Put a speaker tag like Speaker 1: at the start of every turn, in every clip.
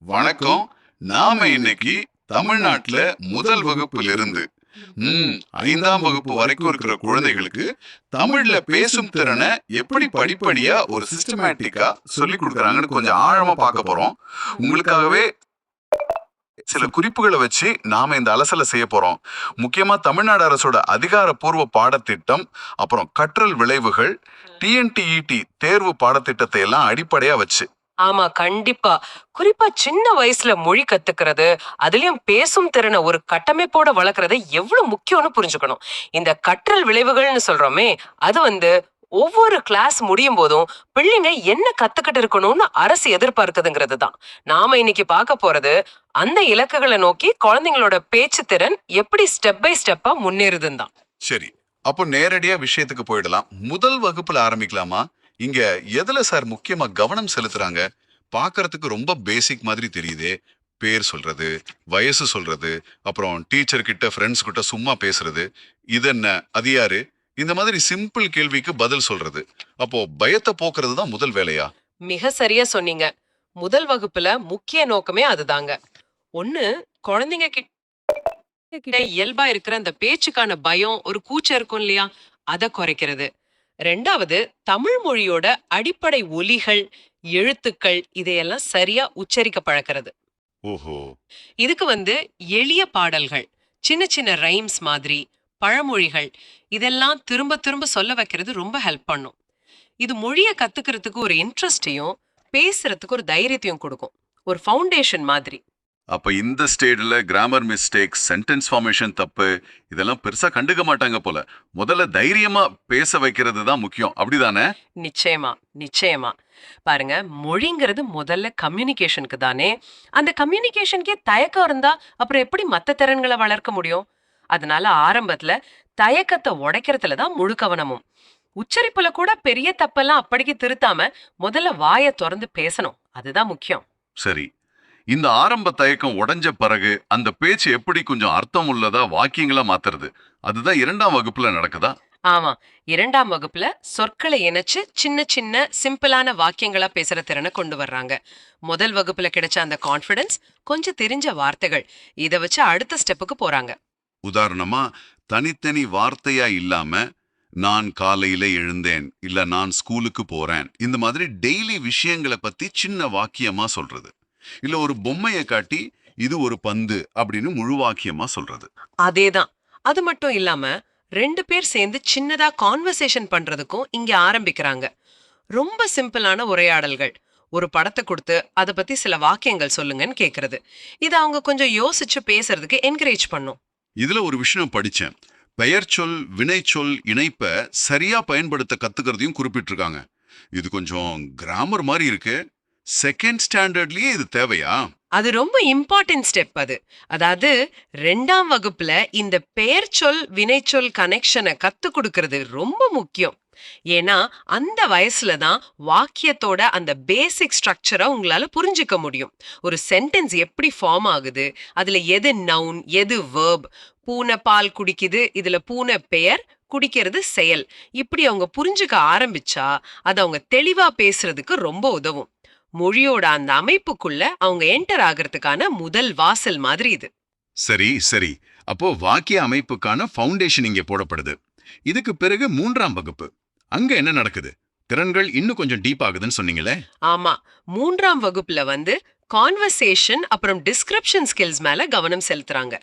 Speaker 1: வணக்கம். நாம இன்னைக்கு தமிழ்நாட்டுல முதல் வகுப்பிலிருந்து 5ஆம் வகுப்பு வரைக்கும் இருக்கிற குழந்தைகளுக்கு தமிழ்ல பேசும் திறனை எப்படி படிப்படியா ஒரு சிஸ்டமேட்டிக்கா சொல்லி கொடுக்கறாங்கன்னு கொஞ்சம் ஆழமா பார்க்க போறோம். உங்களுக்காகவே சில குறிப்புகளை வச்சு நாம இந்த அலசலை செய்ய போறோம். முக்கியமா தமிழ்நாடு அரசோட அதிகாரப்பூர்வ பாடத்திட்டம், அப்புறம் கற்றல் விளைவுகள், டிஎன்டிஇடி தேர்வு பாடத்திட்டத்தை எல்லாம் அடிப்படையா வச்சு.
Speaker 2: ஆமா, கண்டிப்பா. குறிப்பா சின்ன வயசுல மொழி கத்துக்கிறது, அதுலயும் பேசும் திறனை ஒரு கட்டமைப்போட வளர்க்கறது எவ்வளவு முக்கியம்னு புரிஞ்சுக்கணும். இந்த கற்றல் விளைவுகள்னு சொல்றோமே, அது ஒவ்வொரு கிளாஸ் முடியும் போதும் பிள்ளைங்க என்ன கத்துக்கிட்டு இருக்கணும்னு அரசு எதிர்பார்க்குதுங்கிறது தான். நாம இன்னைக்கு பார்க்க போறது அந்த இலக்குகளை நோக்கி குழந்தைங்களோட பேச்சு திறன் எப்படி ஸ்டெப் பை ஸ்டெப்பா முன்னேறுதுன்னு தான்.
Speaker 1: சரி, அப்போ நேரடியா விஷயத்துக்கு போயிடலாம். முதல் வகுப்புல ஆரம்பிக்கலாமா? இங்க எதுல சார் முக்கியமா கவனம் செலுத்துறாங்க? பார்க்கறதுக்கு ரொம்ப பேசிக் மாதிரி தெரியுதே. பேர் சொல்றது, வயசு சொல்றது, அப்புறம் டீச்சர் கிட்ட ஃப்ரெண்ட்ஸ் கிட்ட சும்மா பேசுறது, இது என்ன, அது யாரு, இந்த மாதிரி சிம்பிள் கேள்விக்கு பதில் சொல்றது. அப்போ பயத்தை போக்குறது தான் முதல் வேலையா?
Speaker 2: மிக சரியா சொன்னீங்க. முதல் வகுப்புல முக்கிய நோக்கமே அதுதாங்க. ஒண்ணு, குழந்தைங்க கிட்ட இயல்பா இருக்கிற அந்த பேச்சுக்கான பயம், ஒரு கூச்சம் இருக்கும் இல்லையா, அத குறைக்கிறது. ரெண்டாவது, தமிழ் மொழியோட அடிப்படை ஒலிகள், எழுத்துக்கள் இதையெல்லாம் சரியா உச்சரிக்க பழக்கிறது.
Speaker 1: ஓஹோ.
Speaker 2: இதுக்கு எளிய பாடல்கள், சின்ன சின்ன ரைம்ஸ் மாதிரி, பழமொழிகள் இதெல்லாம் திரும்ப திரும்ப சொல்ல வைக்கிறது ரொம்ப ஹெல்ப் பண்ணும். இது மொழியை கத்துக்கிறதுக்கு ஒரு இன்ட்ரெஸ்டையும் பேசுறதுக்கு ஒரு தைரியத்தையும் கொடுக்கும். ஒரு ஃபவுண்டேஷன் மாதிரி.
Speaker 1: அப்ப இந்த ஸ்டேஜ்ல கிராமர் மிஸ்டேக், சென்டென்ஸ் ஃபார்மேஷன் தப்பு இதெல்லாம் பெருசா கண்டுக்க மாட்டாங்க போல. முதல்ல தைரியமா பேச வைக்கிறது தான் முக்கியம், அப்படிதானே?
Speaker 2: நிச்சயமா, நிச்சயமா. பாருங்க, மொழிங்கிறது முதல்ல கம்யூனிகேஷனுக்கு தானே. அந்த கம்யூனிகேஷனுக்கே தயக்கம் இருந்தா அப்புறம் எப்படி மத்த திறன்களை வளர்க்க முடியும்? அதனால ஆரம்பத்துல தயக்கத்தை உடைக்கிறதுல தான் முழு கவனமும். உச்சரிப்புல கூட பெரிய தப்பெல்லாம் அப்படிக்கு திருத்தாம முதல்ல வாயை திறந்து பேசணும், அதுதான் முக்கியம்.
Speaker 1: சரி, இந்த ஆரம்ப தயக்கம் உடைஞ்ச பிறகு அந்த பேச்சு எப்படி கொஞ்சம் அர்த்தம் உள்ளதா வாக்கியங்களா மாத்துறது, அதுதான் 2ஆம் வகுப்புல நடக்குதா?
Speaker 2: ஆமா, 2ஆம் வகுப்புல சொற்களை இணைச்சு சின்ன சின்ன சிம்பிளான வாக்கியங்களா பேசுற திறனை கொண்டு வர்றாங்க. முதல் வகுப்புல கிடைச்ச அந்த கான்ஃபிடன்ஸ், கொஞ்சம் தெரிஞ்ச வார்த்தைகள், இத வச்சு அடுத்த ஸ்டெப்புக்கு போறாங்க.
Speaker 1: உதாரணமா, தனித்தனி வார்த்தையா இல்லாம நான் காலையில எழுந்தேன், இல்ல நான் ஸ்கூலுக்கு போறேன், இந்த மாதிரி டெய்லி விஷயங்களை பத்தி சின்ன வாக்கியமா சொல்றது. இல்ல ஒரு பொம்மையை காட்டி இது ஒரு பந்து அப்படின்னு முழு வாக்கியமா சொல்றது.
Speaker 2: அதேதான். அது மட்டும் இல்லாம 2 பேர் சேர்ந்து சின்னதா கான்வர்சேஷன் பண்றதுக்கும் இங்க ஆரம்பிக்கிறாங்க. ரொம்ப சிம்பிளான உரையாடல்கள். ஒரு படத்தை கொடுத்து அதை பத்தி சில வாக்கியங்கள் சொல்லுங்கன்னு கேக்குறது. இது அவங்க கொஞ்சம் யோசிச்சு பேசுறதுக்கு என்கரேஜ் பண்ணும்.
Speaker 1: இதுல ஒரு விஷயம் படிச்சேன். பெயர்ச்சொல் வினைச்சொல் இணைப்ப சரியா பயன்படுத்த கத்துக்கிறதையும் குறிப்பிட்டிருக்காங்க. இது கொஞ்சம் கிராமர் மாதிரி இருக்கு. செகண்ட் ஸ்டாண்டர்ட்லயே இது தேவையா?
Speaker 2: அது ரொம்ப இம்பார்ட்டன்ட் ஸ்டெப் அது. அதாவது 2ஆம் வகுப்புல இந்த பெயர்ச்சொல் வினைச்சொல் கனெக்ஷனை கத்து கொடுக்கறது ரொம்ப முக்கியம். ஏன்னா அந்த வயசுல தான் வாக்கியத்தோட அந்த பேசிக் ஸ்ட்ரக்சரை உங்களால புரிஞ்சுக்க முடியும். ஒரு சென்டென்ஸ் எப்படி ஃபார்ம் ஆகுது, அதுல எது நவுன் எது வேர்ப். பூனை பால் குடிக்குது, இதுல பூனை பெயர், குடிக்கிறது செயல். இப்படி அவங்க புரிஞ்சுக்க ஆரம்பிச்சா அது அவங்க தெளிவா பேசுறதுக்கு ரொம்ப உதவும். மொழியோட அந்த அமைப்புக்குள்ள அவங்க என்டர் ஆகிறதுக்கான முதல் வாசல் மாதிரி இது.
Speaker 1: சரி சரி, அப்போ வாக்கிய அமைப்புக்கான ஃபவுண்டேஷன் இங்கே போடப்படுது. இதுக்கு பிறகு 3ஆம் வகுப்பு, அங்க என்ன நடக்குது? திறன்கள் இன்னும் கொஞ்சம் டீப் ஆகுதுன்னு சொன்னீங்களே.
Speaker 2: ஆமா, 3ஆம் வகுப்புல கான்வர்சேஷன் அப்புறம் டிஸ்கிரிப்ஷன் ஸ்கில்ஸ் மேல கவனம் செலுத்துறாங்க.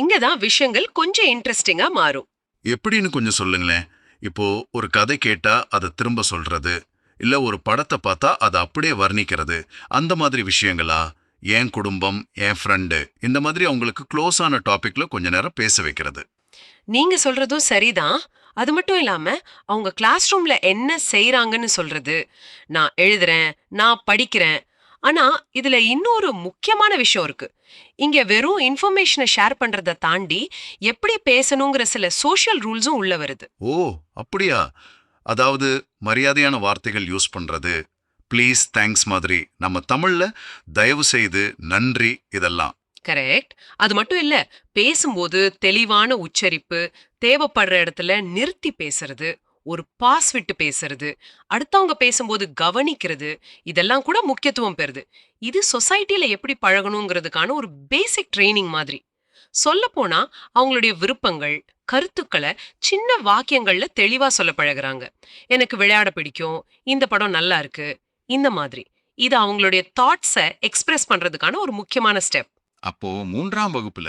Speaker 2: இங்கதான் விஷயங்கள் கொஞ்சம் இன்ட்ரெஸ்டிங்கா மாறும்.
Speaker 1: எப்படின்னு கொஞ்சம் சொல்லுங்களேன். இப்போ ஒரு கதை கேட்டா அதை திரும்ப சொல்றது, இல்ல ஒரு படத்தை பார்த்தா அதை அப்படியே வர்ணிக்கிறது, அந்த மாதிரி விஷயங்களா? என் குடும்பம், என் ஃப்ரெண்டு, இந்த மாதிரி அவங்களுக்கு க்ளோஸான டாபிக்ல கொஞ்ச நேரம் பேச வைக்கிறது.
Speaker 2: நீங்க சொல்றதும் சரிதான். அது மட்டும் இல்லாம அவங்க கிளாஸ் ரூம்ல என்ன செய்யறாங்கன்னு சொல்றது, நான் எழுதுறேன், நான் படிக்கிறேன். ஆனா இதுல இன்னொரு முக்கியமான விஷயம் இருக்கு. இங்க வெறும் இன்ஃபர்மேஷனை ஷேர் பண்றதை தாண்டி எப்படி பேசணுங்கிற சில சோஷியல் ரூல்ஸும் உள்ள வருது.
Speaker 1: ஓ, அப்படியா? அதாவது மரியாதையான வார்த்தைகள் யூஸ் பண்றது, ப்ளீஸ் தேங்க்ஸ் மாதிரி, நம்ம தமிழ்ல தயவு செய்து நன்றி, இதெல்லாம்.
Speaker 2: கரெக்ட். அது மட்டும் இல்ல, பேசும்போது தெளிவான உச்சரிப்பு, தேவைப்படுற இடத்துல நிறுத்தி பேசுறது, ஒரு பாஸ் விட்டு பேசுறது, அடுத்தவங்க பேசும்போது கவனிக்கிறது, இதெல்லாம் கூட முக்கியத்துவம் பெறுது. இது சொசைட்டில எப்படி பழகணுங்கிறதுக்கான ஒரு பேசிக் ட்ரெய்னிங் மாதிரி. சொல்லப்போனா அவங்களுடைய விருப்பங்கள், கருத்துக்கள சின்ன வாக்கியங்கள்ல தெளிவா சொல்ல பழகுறாங்க. எனக்கு விளையாட பிடிக்கும், இந்த படம் நல்லா இருக்கு, இந்த மாதிரி. இது அவங்களுடைய தாட்ஸ எக்ஸ்பிரஸ் பண்றதுக்கான ஒரு முக்கியமான ஸ்டெப்.
Speaker 1: அப்போ 3ஆம் வகுப்புல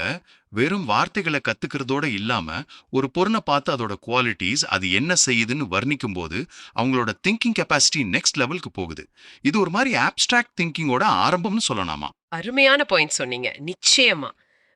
Speaker 1: வெறும் வார்த்தைகளை கத்துக்கிறதோட இல்லாம ஒரு பொருளை பார்த்து அதோட குவாலிட்டிஸ் அது என்ன செய்யுதுன்னு வர்ணிக்கும் போது அவங்களோட திங்கிங் கெப்பாசிட்டி நெக்ஸ்ட் லெவலுக்கு போகுது. இது ஒரு மாதிரி ஆப்ஸ்ட்ராக்ட் திங்கிங்கோட ஆரம்பம்னு சொல்லலாமா?
Speaker 2: அருமையான பாயிண்ட் சொன்னீங்க. நிச்சயமா.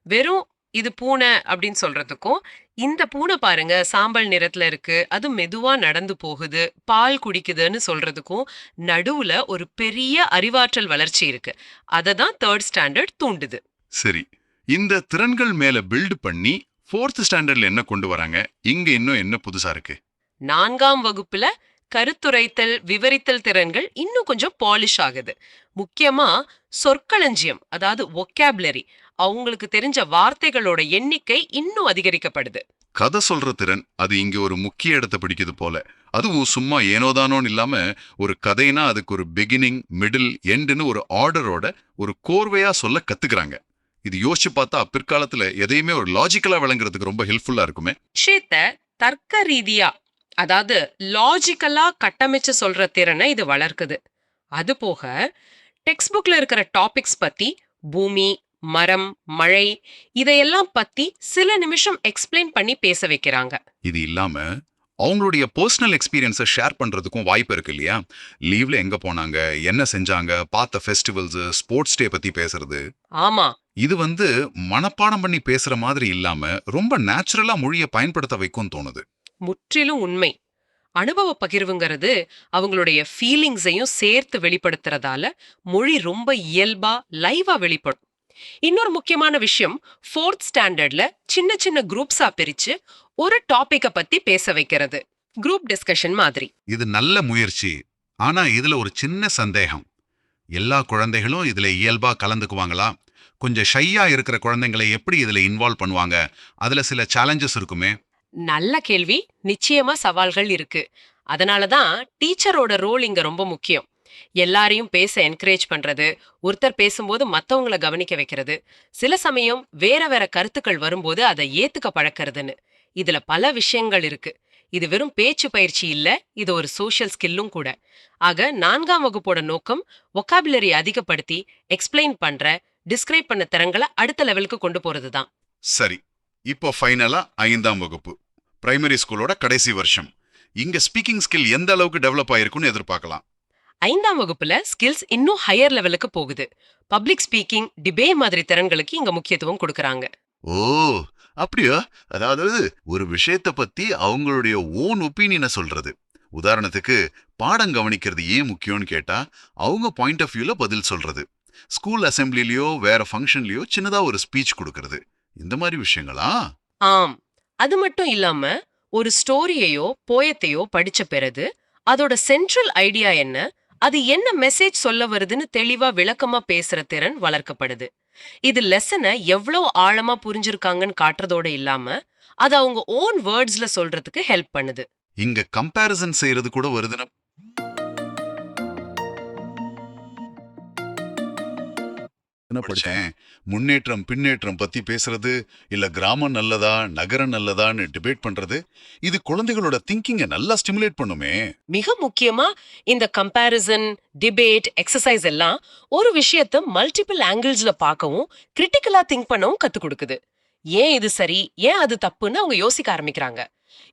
Speaker 2: வெறும் இது பூனை அப்படின்னு சொல்றதுக்கும், இந்த பூனை பாருங்க சாம்பல் நிறத்துல இருக்கு, அது மெதுவா நடந்து போகுது, பால் குடிக்குதுன்னு சொல்றதுக்கும் நடுவுல ஒரு பெரிய அறிவாற்றல் வளர்ச்சி இருக்கு. அததான் 3rd ஸ்டாண்டர்ட் தூண்டுது.
Speaker 1: சரி, இந்த திறன்கள் மேல பில்ட் பண்ணி 4th ஸ்டாண்டர்ட்ல என்ன கொண்டு வராங்க? இங்க இன்னும் என்ன புதுசா இருக்கு?
Speaker 2: 4ஆம் வகுப்புல கருத்துரைத்தல், விவரித்தல் திறன்கள் இன்னும் கொஞ்சம் பாலிஷ் ஆகுது. முக்கியமா சொற்களஞ்சியம், அதாவது வொக்காபுலரி, அவங்களுக்கு தெரிஞ்ச வார்த்தைகளோட எண்ணிக்கை இன்னும் அதிகரிக்கப்படுது.
Speaker 1: கதை சொல்ற திறன் அது இங்க ஒரு முக்கிய இடத்தை பிடிக்குது போல. அதுவும் சும்மா ஏனோதானோன்னு இல்லாம ஒரு கதைனா அதுக்கு ஒரு பிகினிங், மிடில், எண்டுன்னு ஒரு ஆர்டரோட ஒரு கோர்வையா சொல்ல கத்துக்கிறாங்க. இது யோசிச்சு பார்த்தா பிற்காலத்துல எதையுமே ஒரு லாஜிக்கலா விளங்குறதுக்கு ரொம்ப ஹெல்ப்ஃபுல்லா இருக்குமே.
Speaker 2: விஷயத்த தர்க்க ரீதியா, அதாவது லாஜிக்கலா கட்டமைச்சு சொல்ற திறனை இது வளர்க்குது. அது போக டெக்ஸ்ட் புக்ல இருக்கிற டாபிக்ஸ் பத்தி, பூமி, மரம், மழை, இதையெல்லாம் பத்தி சில நிமிஷம் எக்ஸ்பிளைன் பண்ணி பேச வைக்கிறாங்க.
Speaker 1: இது இல்லாம அவங்களுடைய பர்சனல் எக்ஸ்பீரியன்ஸை ஷேர் பண்றதுக்கும் வாய்ப்பு இருக்கு இல்லையா? லீவ்ல எங்க போனாங்க, என்ன செஞ்சாங்க, பார்த்த ஃபெஸ்டிவல்ஸ், ஸ்போர்ட்ஸ் டே பத்தி பேசுறது.
Speaker 2: ஆமா,
Speaker 1: இது மனப்பாடம் பண்ணி பேசுற மாதிரி இல்லாம ரொம்ப நேச்சுரலா மொழியை பயன்படுத்த வைக்கும் தோணுது.
Speaker 2: முற்றிலும் உண்மை. அனுபவ பகிர்வுங்கிறது அவங்களுடைய ஃபீலிங்ஸையும் சேர்த்து வெளிப்படுத்துறதால மொழி ரொம்ப இயல்பா, லைவா வெளிப்படும். இன்னொரு முக்கியமான விஷயம், 4th ஸ்டாண்டர்ட்ல சின்ன சின்ன குரூப்ஸா பிரிச்சு ஒரு டாபிக்க பத்தி பேச வைக்கிறது. குரூப் டிஸ்கஷன் மாதிரி.
Speaker 1: இது நல்ல முயற்சி. ஆனா இதுல ஒரு சின்ன சந்தேகம். எல்லா குழந்தைகளும் இதுல இயல்பா கலந்துக்குவாங்களா? கொஞ்சம் ஷையா இருக்கிற குழந்தைங்களை எப்படி இதுல இன்வால்வ் பண்ணுவாங்க? அதுல சில சேலஞ்சஸ் இருக்குமே.
Speaker 2: நல்ல கேள்வி. நிச்சயமா சவால்கள் இருக்கு. அதனாலதான் டீச்சரோட ரோல் இங்க ரொம்ப முக்கியம். எல்லாரையும் பேச என்கரேஜ் பண்றது, ஒருத்தர் பேசும்போது மத்தவங்கள கவனிக்க வைக்கிறது, சில சமயம் வேற வேற கருத்துக்கள் வரும்போது அதை ஏத்துக்க பழக்கிறதுன்னு. இதுல பல விஷயங்கள் இருக்கு. இது வெறும் பேச்சு பயிற்சி இல்ல, இது ஒரு சோஷியல் ஸ்கில்லும் கூட. ஆக 4ஆம் வகுப்போட நோக்கம் வொக்காபுலரி அதிகப்படுத்தி எக்ஸ்பிளைன் பண்ற, டிஸ்கிரைப் பண்ண திறன்களை அடுத்த லெவலுக்கு கொண்டு போறதுதான்.
Speaker 1: சரி, இப்போ ஃபைனலா 5ஆம் வகுப்பு, பிரைமரி ஸ்கூலோட கடைசி வருஷம். இங்க ஸ்பீக்கிங் ஸ்கில் எந்த அளவுக்கு டெவலப் ஆயிருக்குன்னு எதிர்பார்க்கலாம்?
Speaker 2: 5ஆம் வகுப்புல ஸ்கில்ஸ் இன்னும் ஹையர் லெவலுக்கு போகுது. பப்ளிக் ஸ்பீக்கிங், டிபேட் மாதிரி திறன்களுக்கு இங்க முக்கியத்துவம் கொடுக்கறாங்க.
Speaker 1: ஓ, அப்படியா? அதாவது ஒரு விஷயத்தை பத்தி அவங்களுடைய ஓன் ஒப்பீனியனை சொல்றது. உதாரணத்துக்கு பாடம் கவனிக்கிறது ஏன் முக்கியம்னு கேட்டா அவங்க பாயிண்ட் ஆஃப் வியூல பதில் சொல்றது. ஸ்கூல் அசெம்பிளிலயோ வேற ஃபங்க்ஷன்லயோ சின்னதா ஒரு ஸ்பீச் கொடுக்கறது. இந்த மாதிரி விஷயங்களா?
Speaker 2: ஆம். அது மட்டும் இல்லாம ஒரு ஸ்டோரியையோ போயத்தையோ படிச்ச பிறகு அதோட சென்ட்ரல் ஐடியா என்ன, அது என்ன மெசேஜ் சொல்ல வருதுன்னு தெளிவா விளக்கமா பேசுற திறன் வளர்க்கப்படுது. இது லெசனை எவ்வளவு ஆழமா புரிஞ்சிருக்காங்கன்னு காட்டுறதோட இல்லாம அது அவங்க ஓன் வேர்ட்ஸ்ல சொல்றதுக்கு ஹெல்ப் பண்ணுது.
Speaker 1: இங்க கம்பேரிசன் செய்யறது கூட வருதுன்னா படிச்சேன். முன்னேற்றம் பின்னேற்றம் பத்தி பேசுறது, இல்ல கிராமம் நல்லதா நகரம் நல்லதான்னு டிபேட் பண்றது, இது குழந்தைகளோட திங்கிங்கை நல்லா ஸ்டிமுலேட் பண்ணுமே.
Speaker 2: மிக முக்கியமா இந்த கம்பேரிசன், டிபேட், எக்ஸசைஸ் எல்லாம் ஒரு விஷயத்தை மல்டிபிள் ஆங்கிள்ஸ்ல பார்க்கவும் கிரிட்டிக்கலா திங்க் பண்ணவும் கத்து கொடுக்குது. ஏன் இது சரி, ஏன் அது தப்புன்னு அவங்க யோசிக்க ஆரம்பிக்கிறாங்க.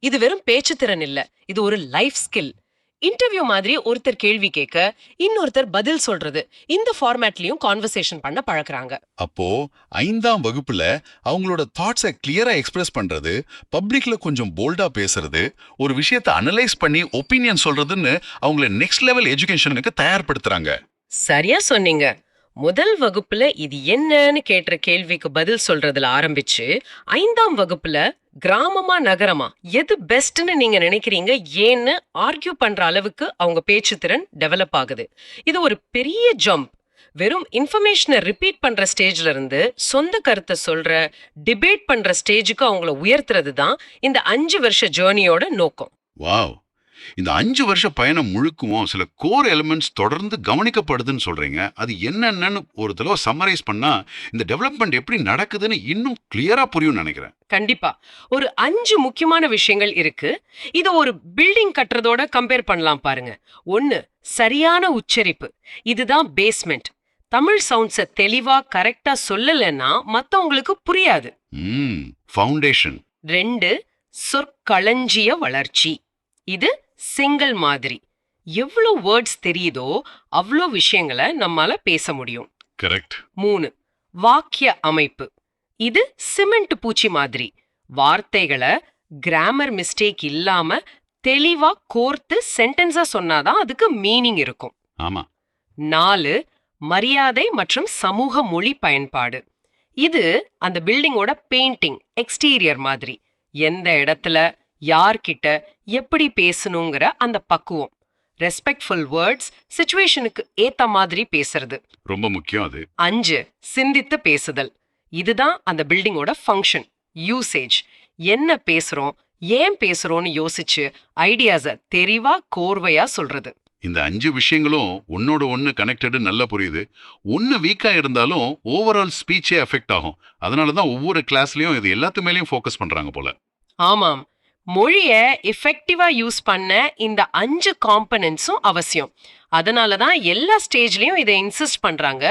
Speaker 2: இது வெறும் பேச்சு திறன் இல்ல, இது ஒரு லைஃப் ஸ்கில். இன்டர்வியூ மாதிரி ஒருத்தர் கேள்வி கேட்க இன்னொருத்தர் பதில் சொல்றது, இந்த ஃபார்மேட்லயும் கான்வர்சேஷன் பண்ண பழக்குறாங்க.
Speaker 1: அப்போ 5ஆம் வகுப்புல அவங்களோட தாட்ஸை கிளியரா எக்ஸ்பிரஸ் பண்றது, பப்ளிக்ல கொஞ்சம் போல்டா பேசுறது, ஒரு விஷயத்தை அனலைஸ் பண்ணி ஒப்பீனியன் சொல்றதுன்னு அவங்கள நெக்ஸ்ட் லெவல் எஜுகேஷனுக்கு தயார்படுத்துறாங்க.
Speaker 2: சரியா சொன்னீங்க. முதல் வகுப்புல இது என்னன்னு கேட்ட கேள்விக்கு பதில் சொல்றதுல ஆரம்பிச்சு 5ஆம் வகுப்புல கிராமமா நகரமா எது பெஸ்ட்னு நீங்க நினைக்கிறீங்க ஏன்னு ஆர்கியூ பண்ற அளவுக்கு அவங்க பேச்சு திறன் டெவலப் ஆகுது. இது ஒரு பெரிய ஜம்ப். வெறும் இன்ஃபர்மேஷனை ரிப்பீட் பண்ற ஸ்டேஜ்ல இருந்து சொந்த கருத்தை சொல்ற, டிபேட் பண்ற ஸ்டேஜுக்கு அவங்கள உயர்த்துறது தான் இந்த 5 வருஷ ஜேர்னியோட நோக்கம்.
Speaker 1: வாவ், இந்த 5 வருஷ பயணம் முழுக்கும் சில கோர் எலிமெண்ட்ஸ் தொடர்ந்து கவனிக்கப்படுதுன்னு சொல்றீங்க. அது என்னென்னன்னு ஒரு தடவை சம்மரைஸ் பண்ணா இந்த டெவலப்மெண்ட் எப்படி நடக்குதுன்னு இன்னும் கிளியரா புரியும்னு நினைக்கிறேன்.
Speaker 2: கண்டிப்பா. ஒரு 5 முக்கியமான விஷயங்கள் இருக்கு. இத ஒரு பில்டிங் கட்டுறதோட கம்பேர் பண்ணலாம் பாருங்க. 1, சரியான உச்சரிப்பு. இதுதான் பேஸ்மெண்ட். தமிழ் சவுண்ட்ஸ தெளிவா கரெக்டா சொல்லலன்னா மத்தவங்களுக்கு புரியாது.
Speaker 1: ஃபவுண்டேஷன்.
Speaker 2: 2, சொற்களஞ்சிய வளர்ச்சி. இது சிங்கிள் மாதிரி. எவ்வளோ வேர்ட்ஸ் தெரியுதோ அவ்வளோ விஷயங்களை நம்மால பேச முடியும்.
Speaker 1: கரெக்ட்.
Speaker 2: 3, வாக்கிய அமைப்பு. இது சிமெண்ட் பூச்சி மாதிரி. வார்த்தைகளை கிராமர் மிஸ்டேக் இல்லாம தெளிவா கோர்த்து சென்டென்ஸா சொன்னாதான் அதுக்கு மீனிங் இருக்கும்.
Speaker 1: ஆமா.
Speaker 2: 4, மரியாதை மற்றும் சமூக மொழி பயன்பாடு. இது அந்த பில்டிங்கோட பெயிண்டிங் எக்ஸ்டீரியர் மாதிரி. எந்த இடத்துல யார்கிட்ட எப்படி பேசணுங்கிற அந்த பக்குவம். ரெஸ்பெக்ட்ஃபுல் வேர்ட்ஸ், சிச்சுவேஷனுக்கு ஏத்த மாதிரி பேசுறது
Speaker 1: ரொம்ப முக்கியம். அது
Speaker 2: 5, சிந்தித்து பேசுதல். இதுதான் அந்த பில்டிங்கோட ஃபங்க்ஷன், யூசேஜ். என்ன பேசுறோம், ஏன் பேசுறோம்னு யோசிச்சு ஐடியாஸ தெளிவா கோர்வையா சொல்றது.
Speaker 1: இந்த 5 விஷயங்களும் ஒன்னோட ஒன்னு கனெக்டடு நல்லா புரியுது. ஒன்னு வீக்கா இருந்தாலும் ஓவரால் ஸ்பீச்சே அஃபெக்ட் ஆகும். அதனாலதான் ஒவ்வொரு கிளாஸ்லயும் இது எல்லாத்து மேலயும் ஃபோக்கஸ் பண்றாங்க போல.
Speaker 2: ஆமாம், மொழிய எஃபெக்டிவா யூஸ் பண்ண இந்த 5 காம்பனன்ட்ஸும் அவசியம். அதனாலதான் எல்லா ஸ்டேஜ்லயும் இதை இன்சிஸ்ட் பண்றாங்க.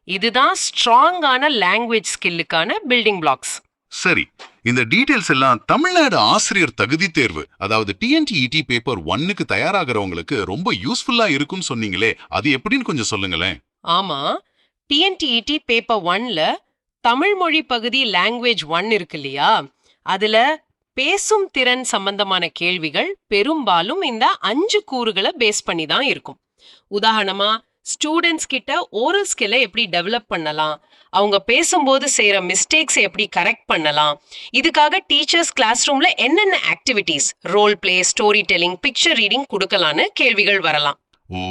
Speaker 2: இதுதான் ஸ்ட்ராங்கான லாங்குவேஜ் ஸ்கில்லுக்கான பில்டிங் பிளாக்ஸ்.
Speaker 1: சரி, இந்த டீடைல்ஸ் எல்லாம் தமிழ்நாடு ஆசிரியர் தகுதி தேர்வு, அதாவது TNTET பேப்பர் 1க்கு தயாராகிறவங்களுக்கு ரொம்ப யூஸ்ஃபுல்லா இருக்கும்னு சொன்னீங்களே, அது எப்படின்னு கொஞ்சம் சொல்லுங்களேன்.
Speaker 2: ஆமா, TNTET பேப்பர் 1ல தமிழ் மொழி பகுதி லாங்குவேஜ் 1 இருக்கு இல்லையா, அதுல பேசும் திறன் சம்பந்தமான கேள்விகள் பெரும்பாலும் இந்த 5 கூறுகளை பேஸ் பண்ணி தான் இருக்கும். உதாரணமா, ஸ்டூடெண்ட்ஸ் கிட்ட ஓரல் ஸ்கில்லை எப்படி டெவலப் பண்ணலாம், அவங்க பேசும்போது செய்யற மிஸ்டேக்ஸ் எப்படி கரெக்ட் பண்ணலாம், இதுக்காக டீச்சர்ஸ் கிளாஸ் ரூம்ல என்னென்ன activities, role play, story telling, picture reading கொடுக்கலான்னு கேள்விகள் வரலாம்.
Speaker 1: ஓ,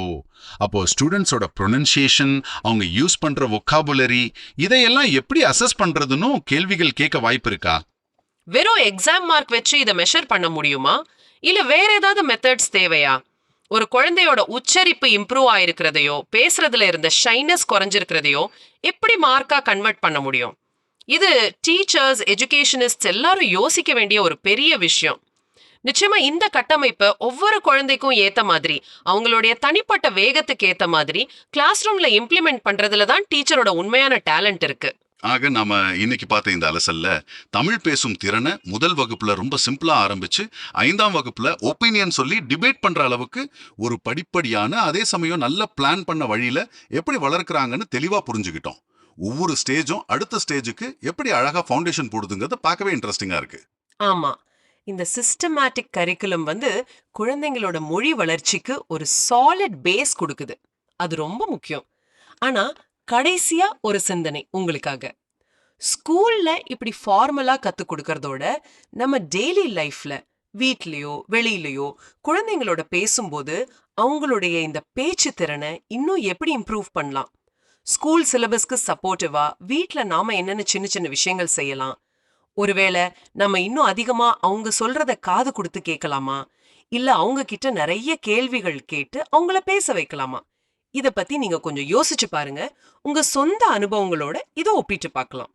Speaker 1: அப்போ ஸ்டூடெண்ட்ஸோட ப்ரொனன்சியேஷன், அவங்க யூஸ் பண்ற வொக்காபுலரி, இதையெல்லாம் எப்படி அசஸ் பண்றதுன்னு கேள்விகள் கேட்க வாய்ப்பு இருக்கா?
Speaker 2: வெறும் எக்ஸாம் மார்க் வச்சு இதை மெஷர் பண்ண முடியுமா, இல்ல வேற ஏதாவது மெத்தட்ஸ் தேவையா? ஒரு குழந்தையோட உச்சரிப்பு இம்ப்ரூவ் ஆயிருக்கிறதையோ, பேசுறதுல இருந்த ஷைனஸ் குறைஞ்சிருக்கிறதையோ எப்படி மார்க்கா கன்வெர்ட் பண்ண முடியும்? இது டீச்சர்ஸ், எஜுகேஷனிஸ்ட் எல்லாரும் யோசிக்க வேண்டிய ஒரு பெரிய விஷயம். நிச்சயமா இந்த கட்டமைப்பை ஒவ்வொரு குழந்தைக்கும் ஏத்த மாதிரி, அவங்களுடைய தனிப்பட்ட வேகத்துக்கு ஏத்த மாதிரி கிளாஸ் ரூம்ல இம்ப்ளிமெண்ட் பண்றதுல தான் டீச்சரோட உண்மையான டேலண்ட் இருக்கு.
Speaker 1: ஆக நாம இன்னைக்கு பார்த்த இந்த அலசல்ல தமிழ் பேசும் திறனை முதல் வகுப்புல ரொம்ப சிம்பிளா ஆரம்பிச்சு 5ஆம் வகுப்புல ஒப்பீனியன் சொல்லி டிபேட் பண்ற அளவுக்கு ஒரு படிப்படியான, அதே சமயம் நல்ல பிளான் பண்ண வழியில எப்படி வளர்க்குறாங்கன்னு தெளிவா புரிஞ்சுக்கிட்டோம். ஒவ்வொரு ஸ்டேஜும் அடுத்த ஸ்டேஜுக்கு எப்படி அழகா ஃபவுண்டேஷன் போடுதுங்கிறத பார்க்கவே இன்ட்ரெஸ்டிங்கா இருக்கு.
Speaker 2: ஆமா, இந்த சிஸ்டமேட்டிக் கரிக்குலம் குழந்தைங்களோட மொழி வளர்ச்சிக்கு ஒரு சாலிட் பேஸ் கொடுக்குது. அது ரொம்ப முக்கியம். ஆனா கடைசியா ஒரு சிந்தனை உங்களுக்காக. ஸ்கூல்ல இப்படி ஃபார்மலா கத்து கொடுக்கறதோட நம்ம டெய்லி லைஃப்ல, வீட்லயோ வெளியிலயோ குழந்தைங்களோட பேசும்போது அவங்களுடைய இந்த பேச்சு திறனை இன்னும் எப்படி இம்ப்ரூவ் பண்ணலாம்? ஸ்கூல் சிலபஸ்க்கு சப்போர்ட்டிவா வீட்ல நாம என்னென்ன சின்ன சின்ன விஷயங்கள் செய்யலாம்? ஒருவேளை நம்ம இன்னும் அதிகமா அவங்க சொல்றத காது கொடுத்து கேட்கலாமா, இல்ல அவங்க கிட்ட நிறைய கேள்விகள் கேட்டு அவங்கள பேச வைக்கலாமா? இத பத்தி நீங்க கொஞ்சம் யோசிச்சு பாருங்க. உங்க சொந்த அனுபவங்களோட இதை ஒப்பிட்டு பார்க்கலாம்.